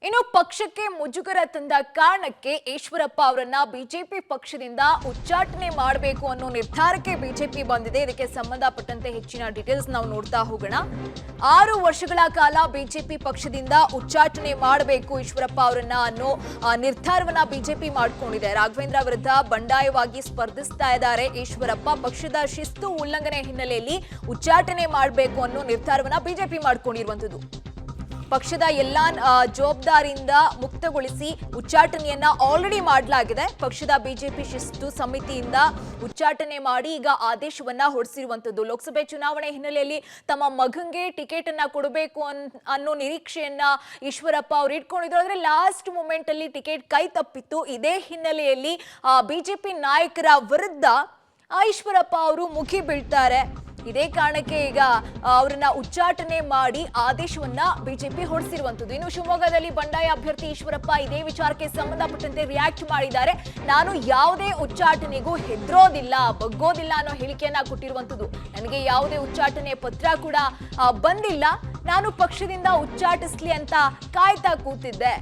ಇನ್ನು ಪಕ್ಷಕ್ಕೆ ಮುಜುಗರ ತಂದ ಕಾರಣಕ್ಕೆ ಈಶ್ವರಪ್ಪ ಅವರನ್ನ ಬಿಜೆಪಿ ಪಕ್ಷದಿಂದ ಉಚ್ಚಾಟನೆ ಮಾಡಬೇಕು ಅನ್ನೋ ನಿರ್ಧಾರಕ್ಕೆ ಬಿಜೆಪಿ ಬಂದಿದೆ. ಇದಕ್ಕೆ ಸಂಬಂಧಪಟ್ಟಂತೆ ಹೆಚ್ಚಿನ ಡೀಟೇಲ್ಸ್ ನಾವು ನೋಡ್ತಾ ಹೋಗೋಣ. 6 ವರ್ಷಗಳ ಕಾಲ ಬಿಜೆಪಿ ಪಕ್ಷದಿಂದ ಉಚ್ಚಾಟನೆ ಮಾಡಬೇಕು ಈಶ್ವರಪ್ಪ ಅವರನ್ನ ಅನ್ನೋ ನಿರ್ಧಾರವನ್ನ ಬಿಜೆಪಿ ಮಾಡಿಕೊಂಡಿದೆ. ರಾಘವೇಂದ್ರ ವಿರುದ್ಧ ಬಂಡಾಯವಾಗಿ ಸ್ಪರ್ಧಿಸ್ತಾ ಇದ್ದಾರೆ ಈಶ್ವರಪ್ಪ. ಪಕ್ಷದ ಶಿಸ್ತು ಉಲ್ಲಂಘನೆ ಹಿನ್ನೆಲೆಯಲ್ಲಿ ಉಚ್ಚಾಟನೆ ಮಾಡಬೇಕು ಅನ್ನೋ ನಿರ್ಧಾರವನ್ನ ಬಿಜೆಪಿ ಮಾಡಿಕೊಂಡಿರುವಂತದ್ದು. ಪಕ್ಷದ ಎಲ್ಲಾ ಜವಾಬ್ದಾರಿಯಿಂದ ಮುಕ್ತಗೊಳಿಸಿ ಉಚ್ಚಾಟನೆಯನ್ನ ಆಲ್ರೆಡಿ ಮಾಡಲಾಗಿದೆ. ಪಕ್ಷದ ಬಿಜೆಪಿ ಶಿಸ್ತು ಸಮಿತಿಯಿಂದ ಉಚ್ಚಾಟನೆ ಮಾಡಿ ಈಗ ಆದೇಶವನ್ನ ಹೊರಡಿಸಿರುವಂತದ್ದು. ಲೋಕಸಭೆ ಚುನಾವಣೆ ಹಿನ್ನೆಲೆಯಲ್ಲಿ ತಮ್ಮ ಮಗಂಗೆ ಟಿಕೆಟ್ ಅನ್ನ ಕೊಡಬೇಕು ಅನ್ನೋ ನಿರೀಕ್ಷೆಯನ್ನ ಈಶ್ವರಪ್ಪ ಅವರು ಇಟ್ಕೊಂಡಿದ್ರು. ಆದ್ರೆ ಲಾಸ್ಟ್ ಮೂಮೆಂಟ್ ಅಲ್ಲಿ ಟಿಕೆಟ್ ಕೈ ತಪ್ಪಿತ್ತು. ಇದೇ ಹಿನ್ನೆಲೆಯಲ್ಲಿ ಬಿಜೆಪಿ ನಾಯಕರ ವಿರುದ್ಧ ಈಶ್ವರಪ್ಪ ಅವರು ಮುಗಿ ಬೀಳ್ತಾರೆ. ಇದೇ ಕಾರಣಕ್ಕೆ ಈಗ ಅವರನ್ನ ಉಚ್ಚಾಟನೆ ಮಾಡಿ ಆದೇಶವನ್ನ ಬಿಜೆಪಿ ಹೊರಡಿಸಿರುವಂತದ್ದು. ಇನ್ನು ಶಿವಮೊಗ್ಗದಲ್ಲಿ ಬಂಡಾಯ ಅಭ್ಯರ್ಥಿ ಈಶ್ವರಪ್ಪ ಇದೇ ವಿಚಾರಕ್ಕೆ ಸಂಬಂಧಪಟ್ಟಂತೆ ರಿಯಾಕ್ಟ್ ಮಾಡಿದ್ದಾರೆ. ನಾನು ಯಾವುದೇ ಉಚ್ಚಾಟನೆಗೂ ಹೆದರೋದಿಲ್ಲ, ಬಗ್ಗೋದಿಲ್ಲ ಅನ್ನೋ ಹೇಳಿಕೆಯನ್ನ ಕೊಟ್ಟಿರುವಂತದ್ದು. ನನಗೆ ಯಾವುದೇ ಉಚ್ಚಾಟನೆ ಪತ್ರ ಕೂಡ ಬಂದಿಲ್ಲ. ನಾನು ಪಕ್ಷದಿಂದ ಉಚ್ಚಾಟಿಸ್ಲಿ ಅಂತ ಕಾಯ್ತಾ ಕೂತಿದ್ದೆ.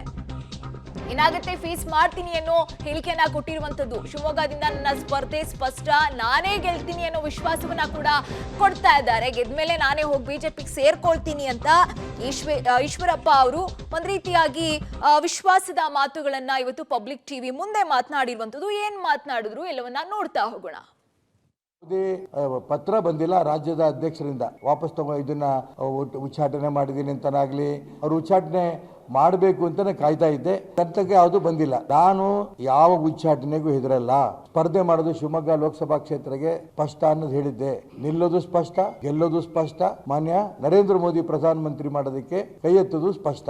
ಏನಾಗುತ್ತೆ ಫೇಸ್ ಮಾಡ್ತೀನಿ ಅನ್ನೋ ಹೇಳಿಕೆಯನ್ನ ಕೊಟ್ಟಿರುವಂತದ್ದು. ಶಿವಮೊಗ್ಗದಿಂದ ನನ್ನ ಸ್ಪರ್ಧೆ ಸ್ಪಷ್ಟ, ನಾನೇ ಗೆಲ್ತೀನಿ ಅನ್ನೋ ವಿಶ್ವಾಸವನ್ನ ಕೂಡ ಕೊಡ್ತಾ ಇದ್ದಾರೆ. ಗೆದ್ಮೇಲೆ ನಾನೇ ಹೋಗಿ ಬಿಜೆಪಿಗೆ ಸೇರ್ಕೊಳ್ತೀನಿ ಅಂತ ಈಶ್ವರಪ್ಪ ಅವರು ಒಂದ್ ರೀತಿಯಾಗಿ ವಿಶ್ವಾಸದ ಮಾತುಗಳನ್ನ ಇವತ್ತು ಪಬ್ಲಿಕ್ ಟಿವಿ ಮುಂದೆ ಮಾತನಾಡಿರುವಂತದ್ದು. ಏನ್ ಮಾತನಾಡಿದ್ರು ಎಲ್ಲವನ್ನ ನೋಡ್ತಾ ಹೋಗೋಣ. ಪತ್ರ ಬಂದಿಲ್ಲ ರಾಜ್ಯದ ಅಧ್ಯಕ್ಷರಿಂದ, ವಾಪಸ್ ಇದನ್ನ ಉಚ್ಚಾಟನೆ ಮಾಡಿದ್ದೀನಿ ಅಂತನಾಗ್ಲಿ, ಅವ್ರು ಉಚ್ಚಾಟನೆ ಮಾಡಬೇಕು ಅಂತಾನೆ ಕಾಯ್ತಾ ಇದ್ದೆ. ತನಕ ಯಾವುದು ಬಂದಿಲ್ಲ. ನಾನು ಯಾವ ಉಚ್ಚಾಟನೆಗೂ ಹೆದರಲ್ಲ. ಸ್ಪರ್ಧೆ ಮಾಡೋದು ಶಿವಮೊಗ್ಗ ಲೋಕಸಭಾ ಕ್ಷೇತ್ರಕ್ಕೆ ಸ್ಪಷ್ಟ ಅನ್ನೋದು ಹೇಳಿದ್ದೆ. ನಿಲ್ಲೋದು ಸ್ಪಷ್ಟ, ಗೆಲ್ಲೋದು ಸ್ಪಷ್ಟ. ಮಾನ್ಯ ನರೇಂದ್ರ ಮೋದಿ ಪ್ರಧಾನಮಂತ್ರಿ ಮಾಡೋದಕ್ಕೆ ಕೈ ಎತ್ತೋದು ಸ್ಪಷ್ಟ.